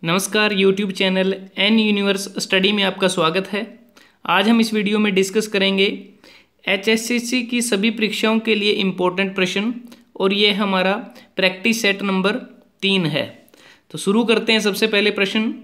नमस्कार YouTube channel N universe study में आपका स्वागत है। आज हम इस वीडियो में डिस्कस करेंगे एचएससीसी की सभी परीक्षाओं के लिए इम्पोर्टेंट प्रश्न और ये हमारा प्रैक्टिस सेट नंबर 3 है। तो शुरू करते हैं। सबसे पहले प्रश्न,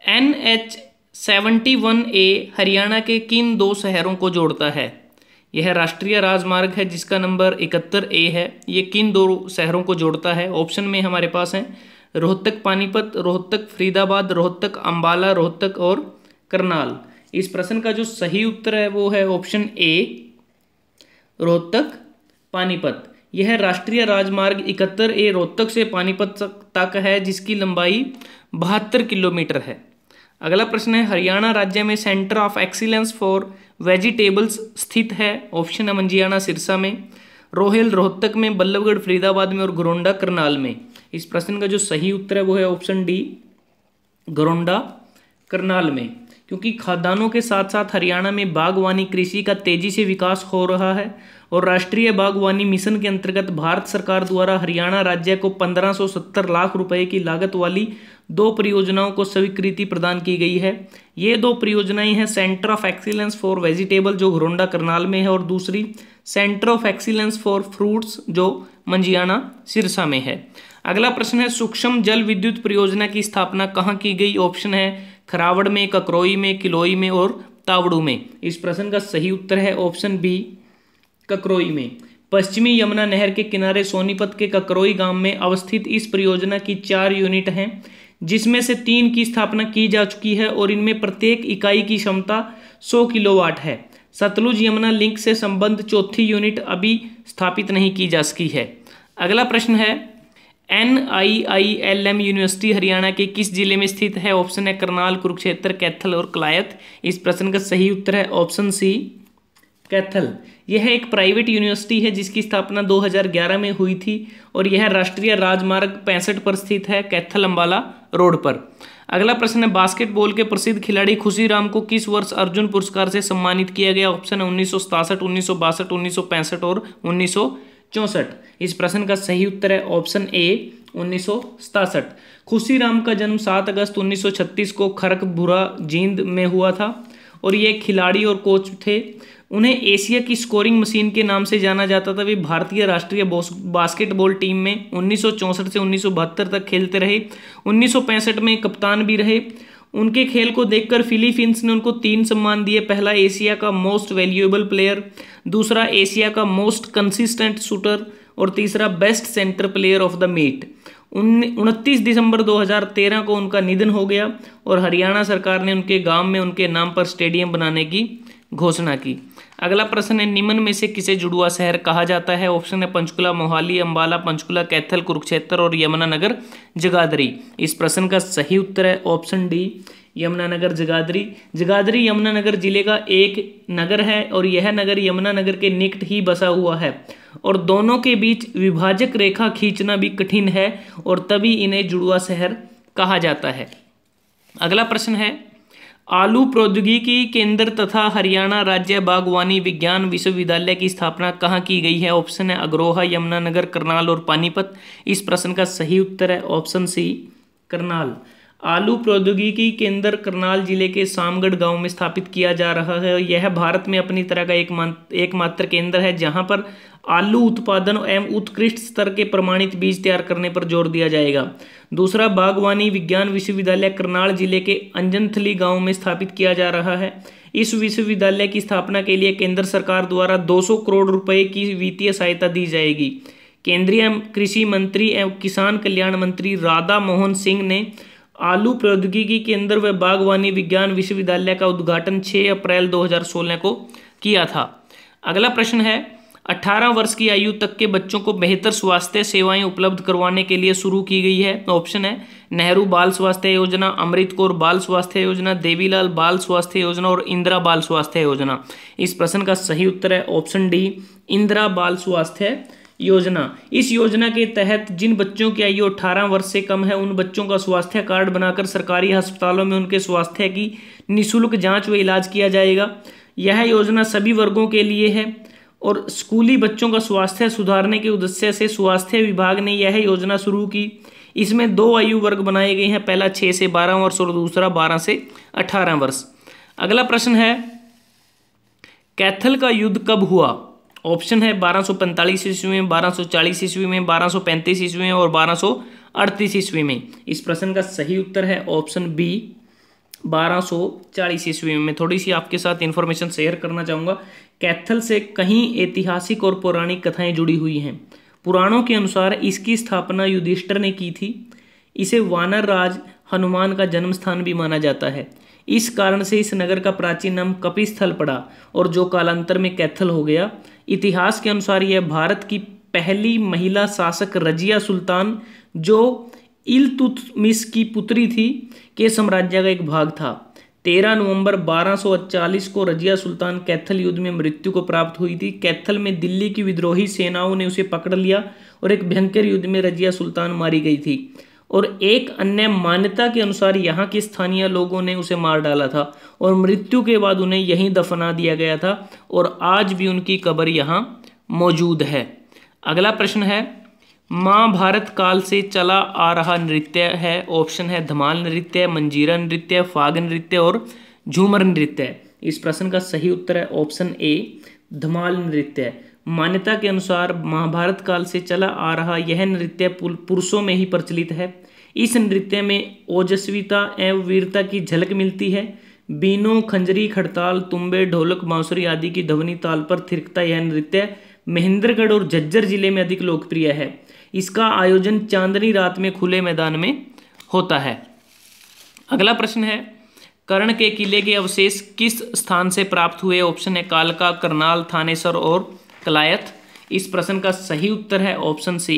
NH71A हरियाणा के किन दो शहरों को जोड़ता है? यह राष्ट्रीय राजमार्ग है जिसका नंबर 71A है। ये किन दो शहरों को जोड़ता है? ऑप्शन में हमारे पास हैं रोहतक पानीपत, रोहतक फरीदाबाद, रोहतक अंबाला, रोहतक और करनाल। इस प्रश्न का जो सही उत्तर है वो है ऑप्शन ए, रोहतक पानीपत। यह राष्ट्रीय राजमार्ग 71A रोहतक से पानीपत तक है जिसकी लंबाई 72 किलोमीटर है। अगला प्रश्न है, हरियाणा राज्य में centre of excellence for vegetables स्थित है? ऑप्शन है मंजियाना सिरसा में, रोहेल रोहतक में, बल्लभगढ़ फरीदाबाद में और घरोंडा करनाल में। इस प्रश्न का जो सही उत्तर है वो है ऑप्शन डी, घरोंडा करनाल में। क्योंकि खाद्यान्नों के साथ साथ हरियाणा में बागवानी कृषि का तेजी से विकास हो रहा है और राष्ट्रीय बागवानी मिशन के अंतर्गत भारत सरकार द्वारा हरियाणा राज्य को 1570 लाख रुपए की लागत वाली 2 परियोजनाओं को स्वीकृति प्रदान की गई है। ये 2 परियोजनाएं हैं centre of excellence for vegetable जो घरोंडा करनाल में है और दूसरी centre of excellence for fruits जो मंजियाना सिरसा में है। अगला प्रश्न है, सूक्ष्म जल विद्युत परियोजना की स्थापना कहाँ की गई? ऑप्शन है खरावड़ में, ककरोई में, किलोई में और तावड़ू में। इस प्रश्न का सही उत्तर है ऑप्शन बी, ककरोई में। पश्चिमी यमुना नहर के किनारे सोनीपत के ककरोई गांव में अवस्थित इस परियोजना की 4 यूनिट हैं जिसमें से 3 की स्थापना की जा चुकी है और इनमें प्रत्येक इकाई की क्षमता 100 किलोवाट है। सतलुज यमुना लिंक से संबद्ध चौथी यूनिट अभी स्थापित नहीं की जा सकी है। अगला प्रश्न है, NIILM यूनिवर्सिटी हरियाणा के किस जिले में स्थित है? ऑप्शन है करनाल, कुरुक्षेत्र, कैथल और कलायत। इस प्रश्न का सही उत्तर है ऑप्शन सी, कैथल। यह एक प्राइवेट यूनिवर्सिटी है जिसकी स्थापना 2011 में हुई थी और यह राष्ट्रीय राजमार्ग 65 पर स्थित है, कैथल अंबाला रोड पर। अगला प्रश्न है, बास्केटबॉल के प्रसिद्ध खिलाड़ी खुशीराम को किस वर्ष अर्जुन पुरस्कार से सम्मानित किया गया? ऑप्शन है 1967, 1962, 1965 और 1964। इस प्रश्न का सही उत्तर है ऑप्शन ए, 1967। खुशीराम का जन्म 7 अगस्त 1936 को खरकपुरा जींद में हुआ था और ये खिलाड़ी और कोच थे। उन्हें एशिया की स्कोरिंग मशीन के नाम से जाना जाता था। वे भारतीय राष्ट्रीय बास्केटबॉल टीम में 1964 से 1972 तक खेलते रहे। 1965 में कप्तान भी रहे। उनके खेल को देखकर फिलीपींस ने उनको 3 सम्मान दिए। पहला एशिया का मोस्ट वैल्यूएबल प्लेयर, दूसरा एशिया का मोस्ट कंसिस्टेंट शूटर और तीसरा best centre player of the meet. 29 दिसंबर 2013 को उनका निधन हो गया और हरियाणा सरकार ने उनके गांव में उनके नाम पर स्टेडियम बनाने की घोषणा की। अगला प्रश्न है, निम्न में से किसे जुड़वा शहर कहा जाता है? ऑप्शन है पंचकुला, मोहाली, अंबाला, पंचकुला, कैथल, कुरुक्षेत्र और यमुनानगर जगाधरी। इस प्रश्न का सही उत्तर है ऑप्शन डी, यमुनानगर जगाधरी। जगाधरी यमुनानगर जिले का एक नगर है और यह नगर यमुनानगर के निकट ही बसा हुआ है और दोनों के बीच विभाजक रेखा खींचना भी कठिन है और तभी इन्हें जुड़वा शहर कहा जाता है। अगला प्रश्न है, आलू प्रौद्योगिकी केंद्र तथा हरियाणा राज्य बागवानी विज्ञान विश्वविद्यालय की स्थापना कहाँ की गई है? ऑप्शन है अग्रोहा, यमुनानगर, करनाल और पानीपत। इस प्रश्न का सही उत्तर है ऑप्शन सी, करनाल। आलू प्रौद्योगिकी केंद्र करनाल जिले के सामगढ़ गांव में स्थापित किया जा रहा है। यह भारत में अपनी तरह का एकमात्र केंद्र है जहां पर आलू उत्पादन एवं उत्कृष्ट स्तर के प्रमाणित बीज तैयार करने पर जोर दिया जाएगा। दूसरा, बागवानी विज्ञान विश्वविद्यालय करनाल जिले के अंजनथली गांव में स्थापित किया जा रहा है। इस विश्वविद्यालय की स्थापना के लिए केंद्र सरकार द्वारा 200 करोड़ रुपए की वित्तीय सहायता दी जाएगी। केंद्रीय कृषि मंत्री एवं किसान कल्याण मंत्री राधा मोहन सिंह ने आलू प्रौद्योगिकी केंद्र व बागवानी विज्ञान विश्वविद्यालय का उद्घाटन 6 अप्रैल 2016 को किया था। अगला प्रश्न है, 18 वर्ष की आयु तक के बच्चों को बेहतर स्वास्थ्य सेवाएं उपलब्ध करवाने के लिए शुरू की गई है। ऑप्शन है नेहरू बाल स्वास्थ्य योजना, अमृत कौर बाल स्वास्थ्य योजना, देवीलाल बाल स्वास्थ्य योजना और इंदिरा बाल स्वास्थ्य योजना। इस प्रश्न का सही उत्तर है ऑप्शन डी, इंदिरा बाल स्वास्थ्य योजना। इस योजना के तहत जिन बच्चों की आयु 18 वर्ष से कम है उन बच्चों का स्वास्थ्य कार्ड बनाकर सरकारी अस्पतालों में उनके स्वास्थ्य की निःशुल्क जांच व इलाज किया जाएगा। यह योजना सभी वर्गों के लिए है और स्कूली बच्चों का स्वास्थ्य सुधारने के उद्देश्य से स्वास्थ्य विभाग ने यह योजना शुरू की। इसमें 2 आयु वर्ग बनाए गए हैं, पहला 6 से 12 वर्ष और दूसरा 12 से 18 वर्ष। अगला प्रश्न है, कैथल का युद्ध कब हुआ? ऑप्शन है 1245 ईस्वी में, 1240 ईस्वी में, 1235 ईस्वी में और 1238 ईस्वी में। इस प्रश्न का सही उत्तर है ऑप्शन बी 1240 ईस्वी में। मैं थोड़ी सी आपके साथ इंफॉर्मेशन शेयर करना चाहूँगा। कैथल से कई ऐतिहासिक और पौराणिक कथाएं जुड़ी हुई हैं। पुराणों के अनुसार इसकी स्थापना युधिष्ठिर ने की थी। इसे वानर राज हनुमान का जन्म स्थान भी माना जाता है। इस कारण से इस नगर का प्राचीन नाम कपिस्थल पड़ा और जो कालांतर में कैथल हो गया। इतिहास के अनुसार यह भारत की पहली महिला शासक रजिया सुल्तान, जो इल्तुतमिश की पुत्री थी, के साम्राज्य का एक भाग था। 13 नवंबर 1240 को रजिया सुल्तान कैथल युद्ध में मृत्यु को प्राप्त हुई थी। कैथल में दिल्ली की विद्रोही सेनाओं ने उसे पकड़ लिया और एक भयंकर युद्ध में रजिया सुल्तान मारी गई थी। और एक अन्य मान्यता के अनुसार यहाँ के स्थानीय लोगों ने उसे मार डाला था और मृत्यु के बाद उन्हें यहीं दफना दिया गया था और आज भी उनकी कब्र यहाँ मौजूद है। अगला प्रश्न है, महाभारत काल से चला आ रहा नृत्य है। ऑप्शन है धमाल नृत्य, मंजीरा नृत्य, फाग नृत्य और झूमर नृत्य। इस प्रश्न का सही उत्तर है ऑप्शन ए धमाल नृत्य। मान्यता के अनुसार महाभारत काल से चला आ रहा यह नृत्य पुरुषों में ही प्रचलित है। इस नृत्य में ओजस्विता एवं वीरता की झलक मिलती है। बीनों, खंजरी, खड़ताल, तुम्बे, ढोलक, बांसुरी आदि की ध्वनि ताल पर थिरकता यह नृत्य महेंद्रगढ़ और झज्जर जिले में अधिक लोकप्रिय है। इसका आयोजन चांदनी रात में खुले मैदान में होता है। अगला प्रश्न है, कर्ण के किले के अवशेष किस स्थान से प्राप्त हुए? ऑप्शन है कालका, करनाल, थानेसर और कलायत। इस प्रश्न का सही उत्तर है ऑप्शन सी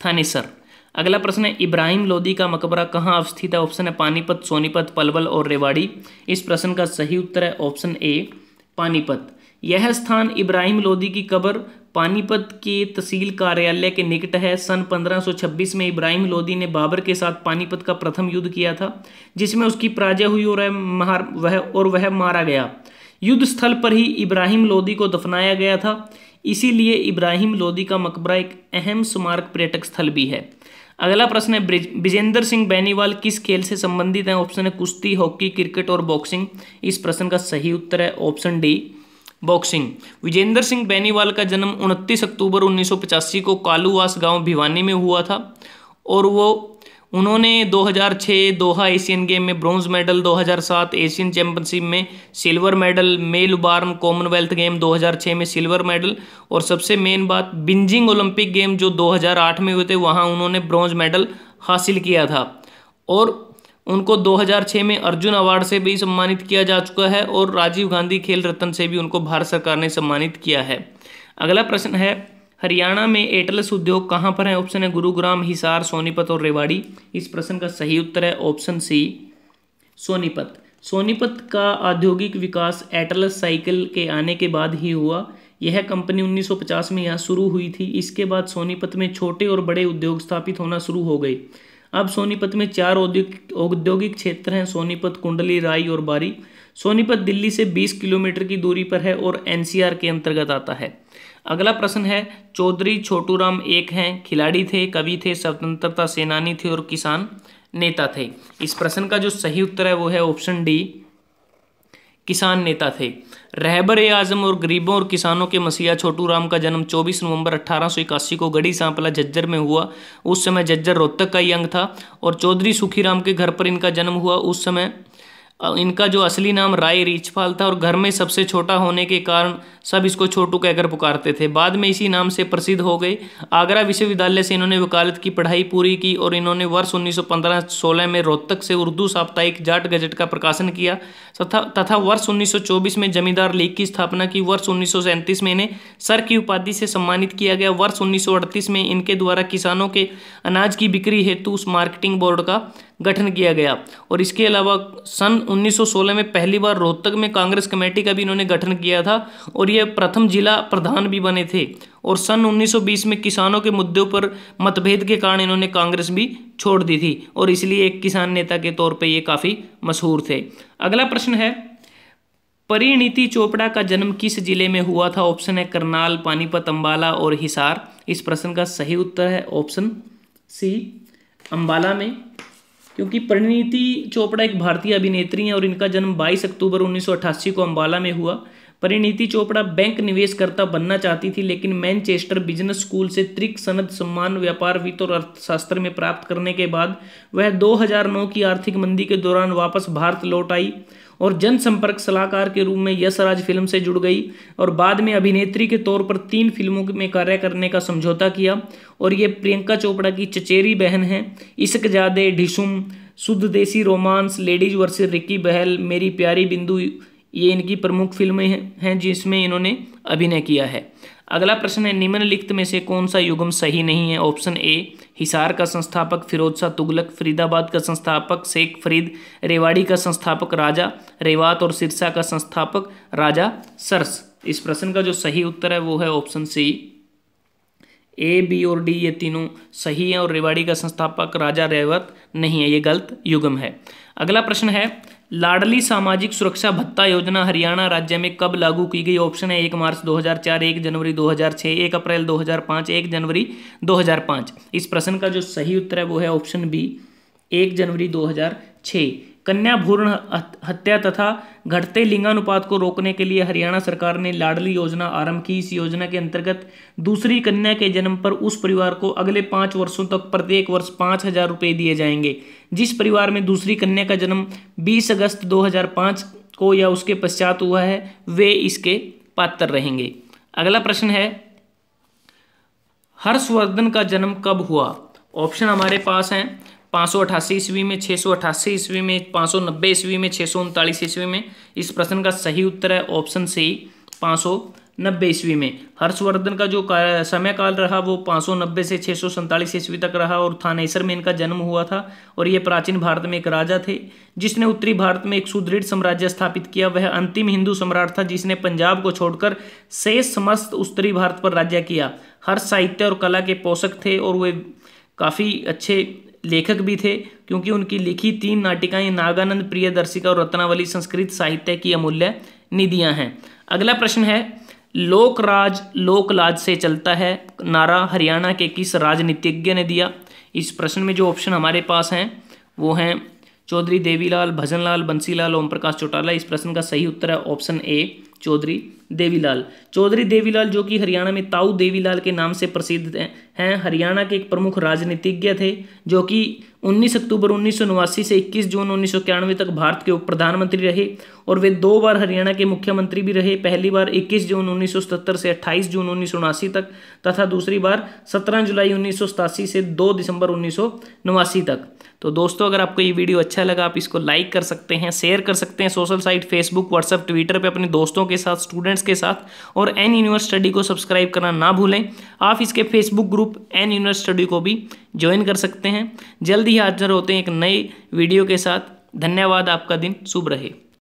थानेसर। अगला प्रश्न है, इब्राहिम लोदी का मकबरा कहाँ अवस्थित है? ऑप्शन है पानीपत, सोनीपत, पलवल और रेवाड़ी। इस प्रश्न का सही उत्तर है ऑप्शन ए पानीपत। यह स्थान इब्राहिम लोदी की कब्र पानीपत के तहसील कार्यालय के निकट है। सन 1526 में इब्राहिम लोदी ने बाबर के साथ पानीपत का प्रथम युद्ध किया था, जिसमें उसकी पराजय हुई और वह मारा गया। युद्ध स्थल पर ही इब्राहिम लोदी को दफनाया गया था। इसीलिए इब्राहिम लोदी का मकबरा एक अहम स्मारक पर्यटक स्थल भी है। अगला प्रश्न है, विजेंद्र सिंह बेनीवाल किस खेल से संबंधित है? ऑप्शन है कुश्ती, हॉकी, क्रिकेट और बॉक्सिंग। इस प्रश्न का सही उत्तर है option D boxing. Vijender Singh Beniwal का जन्म 29 अक्टूबर 1985 को कालूवास गांव भिवानी में हुआ था और उन्होंने 2006 दोहा एशियन गेम में ब्रॉन्ज मेडल, 2007 एशियन चैंपियनशिप में silver medal, Melbourne Commonwealth game 2006 में सिल्वर मेडल और सबसे मेन बात बीजिंग ओलंपिक गेम जो 2008 में हुए थे वहां उन्होंने ब्रॉन्ज मेडल हासिल किया था। और उनको 2006 में अर्जुन अवार्ड से भी सम्मानित किया जा चुका है और राजीव गांधी खेल रत्न से भी उनको भारत सरकार ने सम्मानित किया है। अगला प्रश्न है, हरियाणा में एटलस उद्योग कहाँ पर है? ऑप्शन है गुरुग्राम, हिसार, सोनीपत और रेवाड़ी। इस प्रश्न का सही उत्तर है ऑप्शन सी सोनीपत। सोनीपत का औद्योगिक विकास एटलस साइकिल के आने के बाद ही हुआ। यह कंपनी 1950 में यहाँ शुरू हुई थी। इसके बाद सोनीपत में छोटे और बड़े उद्योग स्थापित होना शुरू हो गए। अब सोनीपत में 4 औद्योगिक क्षेत्र हैं, सोनीपत, कुंडली, राई और बारी। सोनीपत दिल्ली से 20 किलोमीटर की दूरी पर है और एनसीआर के अंतर्गत आता है। अगला प्रश्न है, चौधरी छोटूराम एक हैं, खिलाड़ी थे, कवि थे, स्वतंत्रता सेनानी थे और किसान नेता थे। इस प्रश्न का जो सही उत्तर है वो है ऑप्शन डी किसान नेता थे। रहबर आजम और गरीबों और किसानों के मसीहा छोटूराम का जन्म 24 नवंबर 1881 को गढ़ी सांपला झज्जर में हुआ। उस समय झज्जर रोहतक का ही अंग था और चौधरी सुखीराम के घर पर इनका जन्म हुआ। उस समय इनका जो असली नाम राय रीछपाल था और घर में सबसे छोटा होने के कारण सब इसको छोटू कहकर पुकारते थे। बाद में इसी नाम से प्रसिद्ध हो गए। आगरा विश्वविद्यालय से इन्होंने वकालत की पढ़ाई पूरी की और इन्होंने वर्ष 1915-16 में रोहतक से उर्दू साप्ताहिक जाट गजट का प्रकाशन किया तथा वर्ष 1924 में जमींदार लीग की स्थापना की। वर्ष 1937 में इन्हें सर की उपाधि से सम्मानित किया गया। वर्ष 1938 में इनके द्वारा किसानों के अनाज की बिक्री हेतु उस मार्केटिंग बोर्ड का गठन किया गया। और इसके अलावा सन 1916 में पहली बार रोहतक में कांग्रेस कमेटी का भी इन्होंने गठन किया था और यह प्रथम जिला प्रधान भी बने थे। और सन 1920 में किसानों के मुद्दों पर मतभेद के कारण इन्होंने कांग्रेस भी छोड़ दी थी और इसलिए एक किसान नेता के तौर पे ये काफ़ी मशहूर थे। अगला प्रश्न है, परिणीति चोपड़ा का जन्म किस जिले में हुआ था? ऑप्शन है करनाल, पानीपत, अंबाला और हिसार। इस प्रश्न का सही उत्तर है ऑप्शन सी अंबाला में, क्योंकि परिणीति चोपड़ा एक भारतीय अभिनेत्री हैं और इनका जन्म 22 अक्टूबर 1988 को अंबाला में हुआ। परिणीति चोपड़ा बैंक निवेशकर्ता बनना चाहती थी, लेकिन मैनचेस्टर बिजनेस स्कूल से त्रिक सनद सम्मान व्यापार वित्त और अर्थशास्त्र में प्राप्त करने के बाद वह 2009 की आर्थिक मंदी के दौरान वापस भारत लौट आई और जनसंपर्क सलाहकार के रूप में यश राज फिल्म से जुड़ गई और बाद में अभिनेत्री के तौर पर 3 फिल्मों में कार्य करने का समझौता किया। और ये प्रियंका चोपड़ा की चचेरी बहन हैं। इश्कजादे, ढिशुम, शुद्ध देसी रोमांस, लेडीज वर्सेस रिकी बहल, मेरी प्यारी बिंदु, ये इनकी प्रमुख फिल्में हैं जिसमें इन्होंने अभिनय किया है। अगला प्रश्न है, निम्नलिखित में से कौन सा युग्म सही नहीं है? ऑप्शन ए हिसार का संस्थापक फिरोज शाह तुगलक, फरीदाबाद का संस्थापक शेख फरीद, रेवाड़ी का संस्थापक राजा रेवात और सिरसा का संस्थापक राजा सरस। इस प्रश्न का जो सही उत्तर है वो है ऑप्शन सी। ए, बी और डी ये तीनों सही हैं और रेवाड़ी का संस्थापक राजा रेवत नहीं है, ये गलत युग्म है। अगला प्रश्न है, लाडली सामाजिक सुरक्षा भत्ता योजना हरियाणा राज्य में कब लागू की गई? ऑप्शन है 1 मार्च 2004, 1 जनवरी 2006, 1 अप्रैल 2005, 1 जनवरी 2005। इस प्रश्न का जो सही उत्तर है वो है ऑप्शन बी, 1 जनवरी 2006। कन्या भ्रूण हत्या तथा घटते लिंगानुपात को रोकने के लिए हरियाणा सरकार ने लाडली योजना आरंभ की। इस योजना के अंतर्गत दूसरी कन्या के जन्म पर उस परिवार को अगले 5 वर्षों तक प्रत्येक वर्ष 5,000 रुपये दिए जाएंगे। जिस परिवार में दूसरी कन्या का जन्म 20 अगस्त 2005 को या उसके पश्चात हुआ है वे इसके पात्र रहेंगे। अगला प्रश्न है, हर्षवर्धन का जन्म कब हुआ? ऑप्शन हमारे पास हैं 588 ईस्वी में, 688 ईस्वी में, 590 ईस्वी में, 639 ईस्वी में। इस प्रश्न का सही उत्तर है ऑप्शन सी, 590 ईस्वी में। हर्षवर्धन का जो समय काल रहा वो 590 से 647 ईस्वी तक रहा और थानेसर में इनका जन्म हुआ था। और ये प्राचीन भारत में एक राजा थे जिसने उत्तरी भारत में एक सुदृढ़ साम्राज्य स्थापित किया। वह अंतिम हिंदू सम्राट था जिसने पंजाब को छोड़कर शेष समस्त उत्तरी भारत पर राज्य किया। हर्ष साहित्य और कला के पोषक थे और वे काफ़ी अच्छे लेखक भी थे, क्योंकि उनकी लिखी 3 नाटिकाएं नागानंद, प्रियदर्शिका और रत्नावली संस्कृत साहित्य की अमूल्य निधियां हैं। अगला प्रश्न है, लोकराज लोकलाज से चलता है नारा हरियाणा के किस राजनीतिज्ञ ने दिया? इस प्रश्न में जो ऑप्शन हमारे पास हैं वो हैं चौधरी देवीलाल, भजनलाल, बंसीलाल, ओम प्रकाश चौटाला। इस प्रश्न का सही उत्तर है ऑप्शन ए, चौधरी देवीलाल। चौधरी देवीलाल जो कि हरियाणा में ताऊ देवीलाल के नाम से प्रसिद्ध हैं, हरियाणा के एक प्रमुख राजनीतिज्ञ थे जो कि 19 अक्टूबर 1989 से 21 जून 1991 तक भारत के उप प्रधानमंत्री रहे और वे 2 बार हरियाणा के मुख्यमंत्री भी रहे। पहली बार 21 जून 1977 से 28 जून 1979 तक तथा दूसरी बार 17 जुलाई 1987 से 2 दिसंबर 1989 तक। तो दोस्तों, अगर आपको ये वीडियो अच्छा लगा आप इसको लाइक कर सकते हैं, शेयर कर सकते हैं social site Facebook, WhatsApp, Twitter पे अपने दोस्तों के साथ, स्टूडेंट्स के साथ। और एन यूनिवर्स स्टडी को सब्सक्राइब करना ना भूलें। आप इसके Facebook group N universe study को भी ज्वाइन कर सकते हैं। जल्द ही हाजिर होते हैं एक नई वीडियो के साथ। धन्यवाद, आपका दिन शुभ रहे।